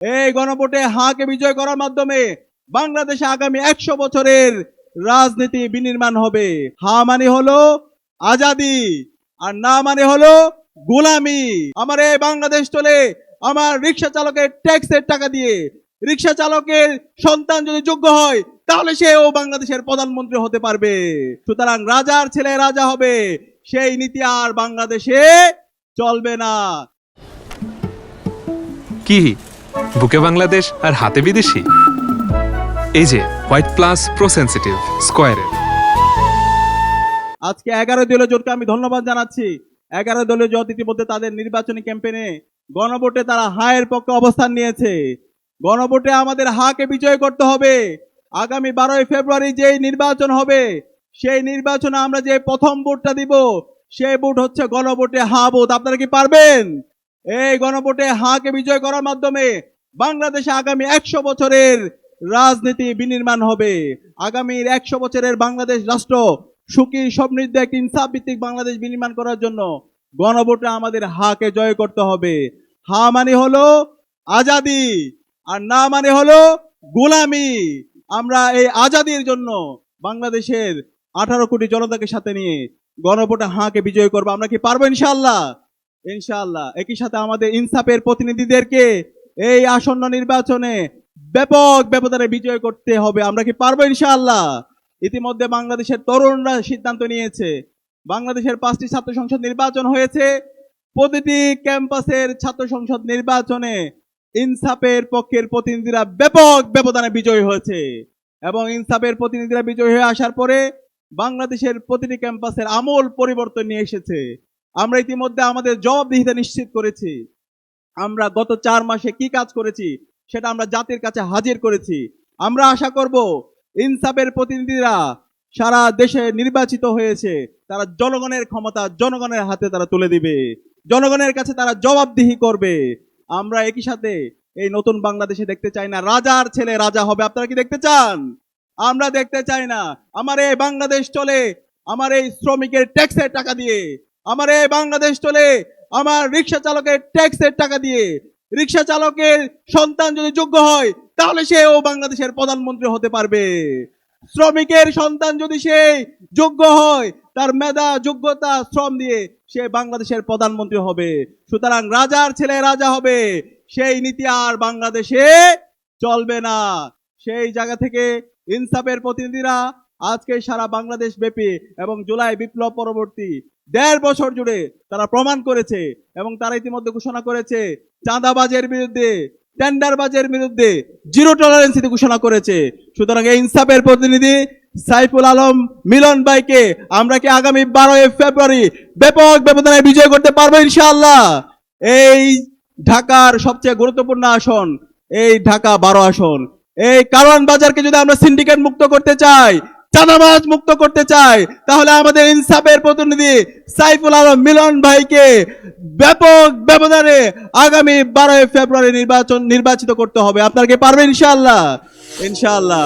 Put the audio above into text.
এই গণভোটে হাকে বিজয় করার মাধ্যমে বাংলাদেশে আগামী 100 বছরের রাজনীতি বিনির্মাণ হবে। হা মানে হলো আজাদি, আর না মানে হলো গোলামি। আমার এই বাংলাদেশ চলে আমার রিক্সা চালকের ট্যাক্সের টাকা দিয়ে। রিক্সা চালকের সন্তান যদি যোগ্য হয় তাহলে সেও বাংলাদেশের প্রধানমন্ত্রী হতে পারবে। সুতরাং রাজার ছেলে রাজা হবে, সেই নীতি আর বাংলাদেশে চলবে না। কি বুকে বাংলাদেশ আর হাতে বিদেশি? এই যে হোয়াইট প্লাস প্রো সেনসিটিভ স্কয়ারের। আজকে 11 দলীয় জোটকে আমি ধন্যবাদ জানাচ্ছি। 11 দলীয় জোট ইতিমধ্যে তাদের নির্বাচনী ক্যাম্পেইনে গণভোটে তারা হায়ের পক্ষে অবস্থান নিয়েছে। গণভোটে আমাদের হাকে বিজয় করতে হবে। আগামী 12 ফেব্রুয়ারি যেই নির্বাচন হবে, সেই নির্বাচনে আমরা যে প্রথম ভোটটা দিব, সেই ভোট হচ্ছে গণভোটে হা ভোট। আপনারা কি পারবেন? এই গণভোটে হাকে বিজয় করার মাধ্যমে বাংলাদেশে আগামী 100 বছরের রাজনীতি বিনির্মাণ হবে। আগামীর 100 বছরের বাংলাদেশ রাষ্ট্র সুখী সমৃদ্ধ একটি ইনসাফ ভিত্তিক বাংলাদেশ বিনির্মাণ করার জন্য গণভোটে আমাদের হাকে জয় করতে হবে। হা মানে হলো আজাদি, আর না মানে হলো গোলামি। আমরা এই আজাদির জন্য বাংলাদেশের 18 কোটি জনতাকে সাথে নিয়ে গণভোটে হাকে বিজয় করবো। আমরা কি পারবো? ইনশাআল্লাহ, ইনশাআল্লাহ। একই সাথে আমাদের ইনসাফের প্রতিনিধিদেরকে এই আসন্ন নির্বাচনে ব্যাপক ব্যবধানে বিজয় করতে হবে। আমরা কি পারবো? ইনশাআল্লাহ। ইতিমধ্যে বাংলাদেশের তরুণরা সিদ্ধান্ত নিয়েছে। বাংলাদেশের 5টি ছাত্র সংসদ নির্বাচন হয়েছে। প্রতিটি ক্যাম্পাসের ছাত্র সংসদ নির্বাচনে ইনসাফের পক্ষের প্রতিনিধিরা ব্যাপক ব্যবধানে বিজয়ী হয়েছে, এবং ইনসাফের প্রতিনিধিরা বিজয়ী হয়ে আসার পরে বাংলাদেশের প্রতিটি ক্যাম্পাসের আমূল পরিবর্তন নিয়ে এসেছে। আমরা ইতিমধ্যে আমাদের জবাবদিহিতা নিশ্চিত করেছি। আমরা গত 4 মাসে কি কাজ করেছি সেটা আমরা জাতির কাছে হাজির করেছি। আমরা আশা করব ইনসাফের প্রতিনিধিরা সারা দেশে নির্বাচিত হয়েছে, তারা জনগণের ক্ষমতা জনগণের হাতে তারা তুলে দিবে, জনগণের কাছে তারা জবাবদিহি করবে। আমরা একই সাথে এই নতুন বাংলাদেশে দেখতে চাই না রাজার ছেলে রাজা হবে। আপনারা কি দেখতে চান? আমরা দেখতে চাই না। আমার এই বাংলাদেশ চলে আমার এই শ্রমিকের ট্যাক্সের টাকা দিয়ে। আমার এই বাংলাদেশ চলে আমার রিক্সা চালকের ট্যাক্সের টাকা দিয়ে। রিক্সা চালকের সন্তান যদি যোগ্য হয় তাহলে সেও বাংলাদেশের প্রধানমন্ত্রী হতে পারবে। শ্রমিকের সন্তান যদি সে যোগ্য হয়, তার মেধা যোগ্যতা শ্রম দিয়ে সে বাংলাদেশের প্রধানমন্ত্রী হবে। সুতরাং রাজার ছেলে রাজা হবে, সেই নীতি আর বাংলাদেশে চলবে না। সেই জায়গা থেকে ইনসাফের প্রতিনিধিরা আজকে সারা বাংলাদেশ ব্যাপী এবং জুলাই বিপ্লব পরবর্তী 1.5 বছর জুড়ে তারা প্রমাণ করেছে, এবং তারা ইতিমধ্যে ঘোষণা করেছে চাঁদাবাজের বিরুদ্ধে, টেন্ডারবাজের বিরুদ্ধে জিরো টলারেন্স ঘোষণা করেছে। সুতরাং এই ইনসাফের প্রতিনিধি সাইফুল আলম মিলন ভাইকে আমরা কি আগামী 12 ফেব্রুয়ারি ব্যাপক ব্যবধানে বিজয় করতে পারবো? ইনশাআল্লাহ। এই ঢাকার সবচেয়ে গুরুত্বপূর্ণ আসন, এই ঢাকা 12 আসন, এই কারওয়ান বাজারকে যদি আমরা সিন্ডিকেট মুক্ত করতে চাই, চাঁদাবাজ মুক্ত করতে চাই, তাহলে আমাদের ইনসাফের প্রতিনিধি সাইফুল আলম মিলন ভাইকে ব্যাপক ব্যবধানে আগামী 12 ফেব্রুয়ারি নির্বাচিত করতে হবে। আপনারা কি পারবেন? ইনশাআল্লাহ, ইনশাআল্লাহ।